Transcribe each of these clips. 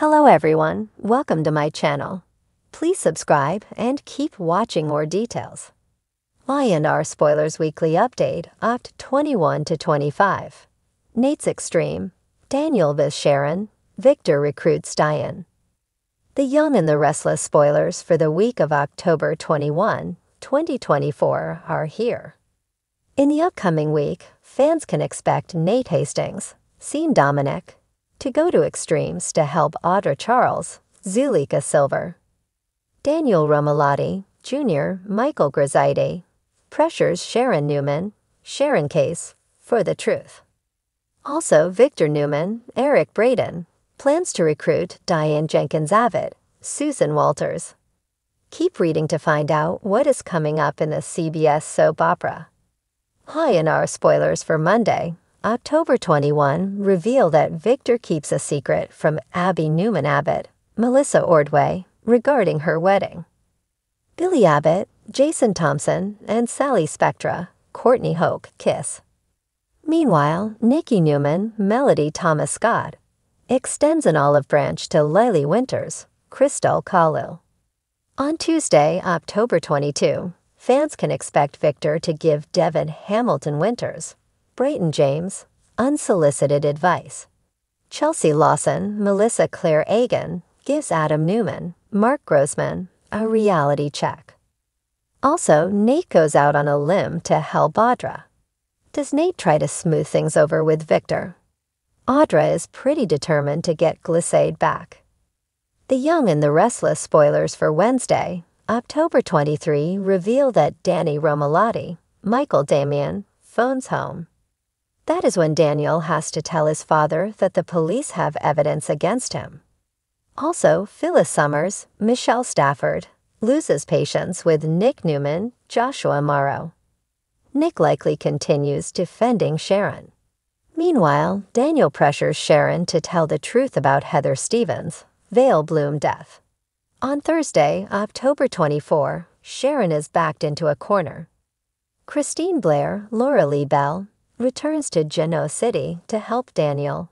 Hello everyone, welcome to my channel. Please subscribe and keep watching more details. Y&R Spoilers Weekly Update, Oct 21 to 25. Nate's Extreme, Daniel vs Sharon, Victor recruits Diane. The Young and the Restless spoilers for the week of October 21, 2024 are here. In the upcoming week, fans can expect Nate Hastings, seen Dominic, to go to extremes to help Audra Charles, Zulika Silver. Daniel Romalotti, Jr., Michael Grizzide, pressures Sharon Newman, Sharon Case, for the truth. Also, Victor Newman, Eric Braden, plans to recruit Diane Jenkins-Abbott, Susan Walters. Keep reading to find out what is coming up in the CBS soap opera. Y&R spoilers for Monday, October 21 reveal that Victor keeps a secret from Abby Newman Abbott, Melissa Ordway, regarding her wedding. Billy Abbott, Jason Thompson, and Sally Spectra, Courtney Hoke, kiss. Meanwhile, Nikki Newman, Melody Thomas Scott, extends an olive branch to Lily Winters, Crystal Khalil. On Tuesday, October 22, fans can expect Victor to give Devin Hamilton Winters, Brayton James, unsolicited advice. Chelsea Lawson, Melissa Claire Agan, gives Adam Newman, Mark Grossman, a reality check. Also, Nate goes out on a limb to help Audra. Does Nate try to smooth things over with Victor? Audra is pretty determined to get Glissade back. The Young and the Restless spoilers for Wednesday, October 23 reveal that Danny Romalotti, Michael Damian, phones home. That is when Daniel has to tell his father that the police have evidence against him. Also, Phyllis Summers, Michelle Stafford, loses patience with Nick Newman, Joshua Morrow. Nick likely continues defending Sharon. Meanwhile, Daniel pressures Sharon to tell the truth about Heather Stevens' Vale Bloom death. On Thursday, October 24, Sharon is backed into a corner. Christine Blair, Laura Lee Bell, returns to Genoa City to help Daniel.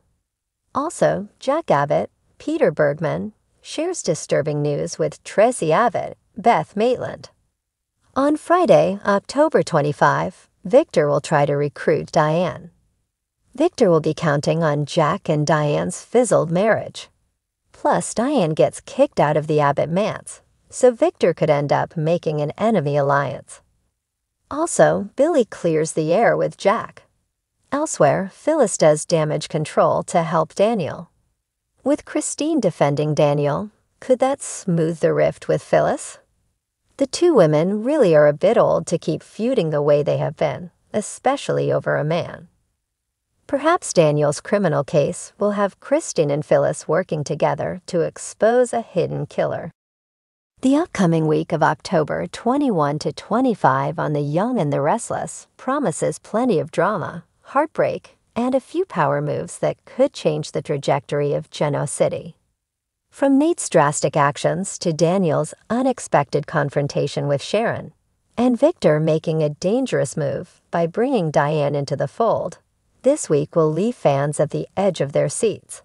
Also, Jack Abbott, Peter Bergman, shares disturbing news with Tracy Abbott, Beth Maitland. On Friday, October 25, Victor will try to recruit Diane. Victor will be counting on Jack and Diane's fizzled marriage. Plus, Diane gets kicked out of the Abbott manse, so Victor could end up making an enemy alliance. Also, Billy clears the air with Jack. Elsewhere, Phyllis does damage control to help Daniel. With Christine defending Daniel, could that smooth the rift with Phyllis? The two women really are a bit old to keep feuding the way they have been, especially over a man. Perhaps Daniel's criminal case will have Christine and Phyllis working together to expose a hidden killer. The upcoming week of October 21 to 25 on The Young and the Restless promises plenty of drama, heartbreak, and a few power moves that could change the trajectory of Genoa City. From Nate's drastic actions to Daniel's unexpected confrontation with Sharon, and Victor making a dangerous move by bringing Diane into the fold, this week will leave fans at the edge of their seats.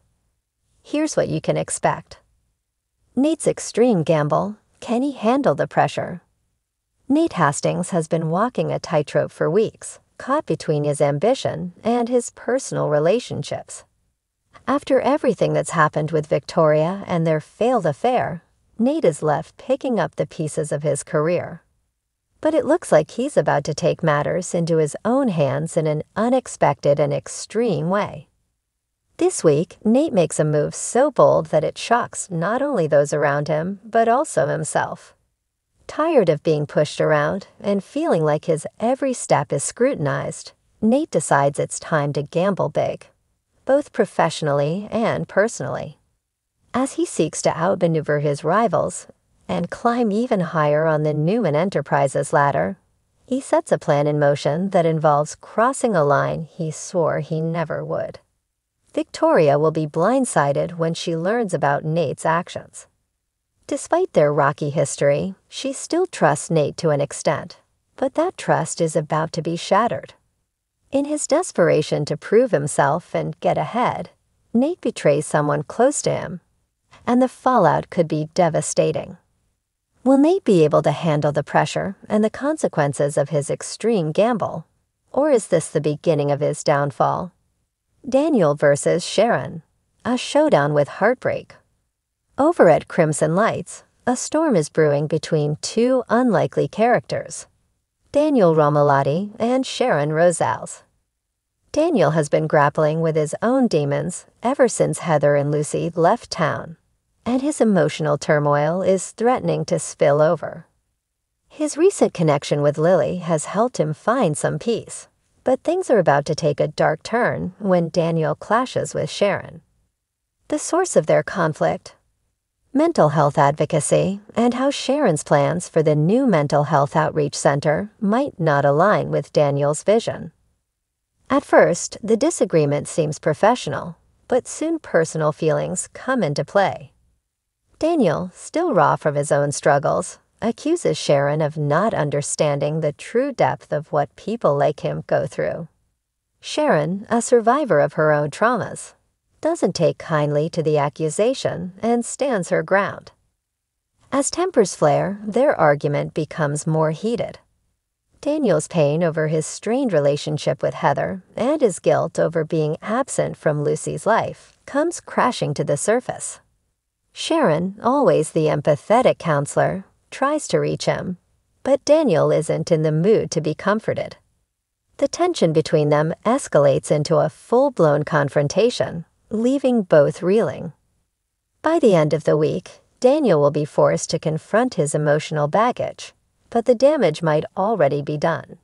Here's what you can expect. Nate's extreme gamble. Can he handle the pressure? Nate Hastings has been walking a tightrope for weeks, caught between his ambition and his personal relationships. After everything that's happened with Victoria and their failed affair, Nate is left picking up the pieces of his career. But it looks like he's about to take matters into his own hands in an unexpected and extreme way. This week, Nate makes a move so bold that it shocks not only those around him, but also himself. Tired of being pushed around and feeling like his every step is scrutinized, Nate decides it's time to gamble big, both professionally and personally. As he seeks to outmaneuver his rivals and climb even higher on the Newman Enterprises ladder, he sets a plan in motion that involves crossing a line he swore he never would. Victoria will be blindsided when she learns about Nate's actions. Despite their rocky history, she still trusts Nate to an extent, but that trust is about to be shattered. In his desperation to prove himself and get ahead, Nate betrays someone close to him. and the fallout could be devastating. Will Nate be able to handle the pressure and the consequences of his extreme gamble? Or is this the beginning of his downfall? Daniel versus Sharon, a showdown with heartbreak. Over at Crimson Lights, a storm is brewing between two unlikely characters, Daniel Romalotti and Sharon Rosales. Daniel has been grappling with his own demons ever since Heather and Lucy left town, and his emotional turmoil is threatening to spill over. His recent connection with Lily has helped him find some peace, but things are about to take a dark turn when Daniel clashes with Sharon. The source of their conflict, mental health advocacy, and how Sharon's plans for the new mental health outreach center might not align with Daniel's vision. At first, the disagreement seems professional, but soon personal feelings come into play. Daniel, still raw from his own struggles, accuses Sharon of not understanding the true depth of what people like him go through. Sharon, a survivor of her own traumas, doesn't take kindly to the accusation and stands her ground. As tempers flare, their argument becomes more heated. Daniel's pain over his strained relationship with Heather and his guilt over being absent from Lucy's life comes crashing to the surface. Sharon, always the empathetic counselor, tries to reach him, but Daniel isn't in the mood to be comforted. The tension between them escalates into a full-blown confrontation, leaving both reeling. By the end of the week, Daniel will be forced to confront his emotional baggage, but the damage might already be done.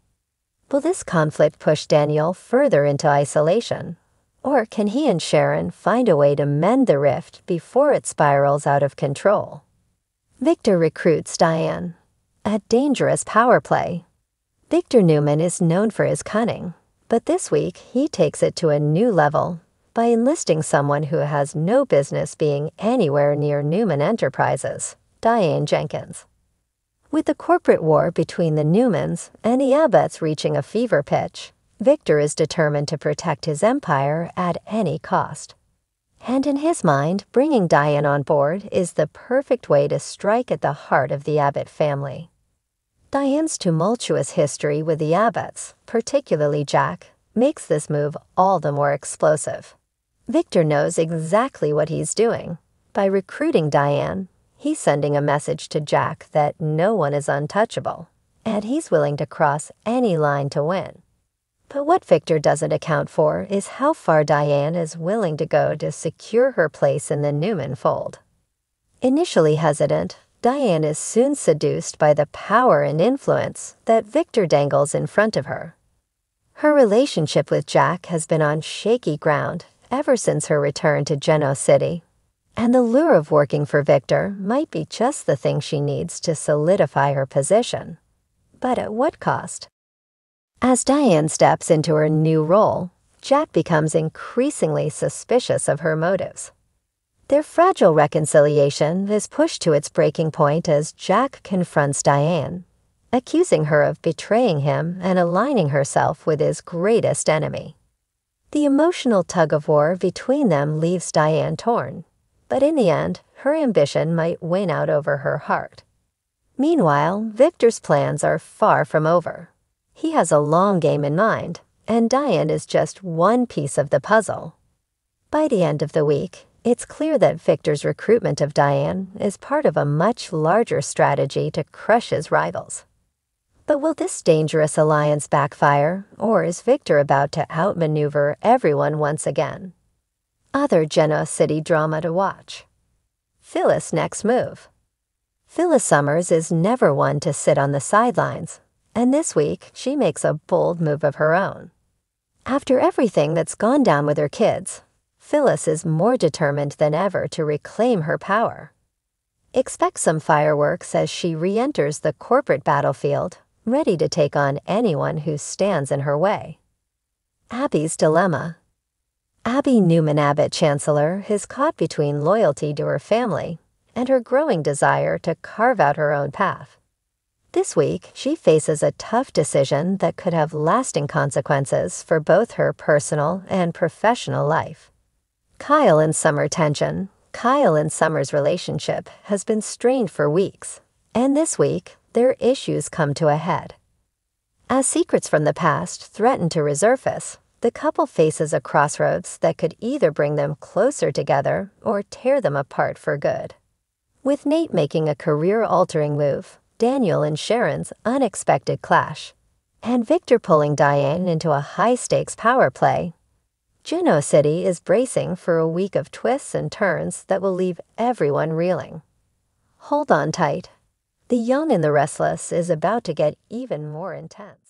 Will this conflict push Daniel further into isolation, or can he and Sharon find a way to mend the rift before it spirals out of control? Victor recruits Diane, a dangerous power play. Victor Newman is known for his cunning, but this week he takes it to a new level by enlisting someone who has no business being anywhere near Newman Enterprises, Diane Jenkins. With the corporate war between the Newmans and the Abbotts reaching a fever pitch, Victor is determined to protect his empire at any cost. And in his mind, bringing Diane on board is the perfect way to strike at the heart of the Abbott family. Diane's tumultuous history with the Abbotts, particularly Jack, makes this move all the more explosive. Victor knows exactly what he's doing. By recruiting Diane, he's sending a message to Jack that no one is untouchable, and he's willing to cross any line to win. But what Victor doesn't account for is how far Diane is willing to go to secure her place in the Newman fold. Initially hesitant, Diane is soon seduced by the power and influence that Victor dangles in front of her. Her relationship with Jack has been on shaky ground ever since her return to Geno City, and the lure of working for Victor might be just the thing she needs to solidify her position. But at what cost? As Diane steps into her new role, Jack becomes increasingly suspicious of her motives. Their fragile reconciliation is pushed to its breaking point as Jack confronts Diane, accusing her of betraying him and aligning herself with his greatest enemy. The emotional tug-of-war between them leaves Diane torn, but in the end, her ambition might win out over her heart. Meanwhile, Victor's plans are far from over. He has a long game in mind, and Diane is just one piece of the puzzle. By the end of the week, it's clear that Victor's recruitment of Diane is part of a much larger strategy to crush his rivals. But will this dangerous alliance backfire, or is Victor about to outmaneuver everyone once again? Other Geno City drama to watch. Phyllis' next move. Phyllis Summers is never one to sit on the sidelines, and this week she makes a bold move of her own. After everything that's gone down with her kids, Phyllis is more determined than ever to reclaim her power. Expect some fireworks as she re-enters the corporate battlefield, ready to take on anyone who stands in her way. Abby's dilemma. Abby Newman Abbott Chancellor is caught between loyalty to her family and her growing desire to carve out her own path. This week, she faces a tough decision that could have lasting consequences for both her personal and professional life. Kyle and Summer tension, Kyle and Summer's relationship has been strained for weeks, and this week, their issues come to a head. As secrets from the past threaten to resurface, the couple faces a crossroads that could either bring them closer together or tear them apart for good. With Nate making a career-altering move, Daniel and Sharon's unexpected clash, and Victor pulling Diane into a high-stakes power play, Juneau City is bracing for a week of twists and turns that will leave everyone reeling. Hold on tight. The Young and the Restless is about to get even more intense.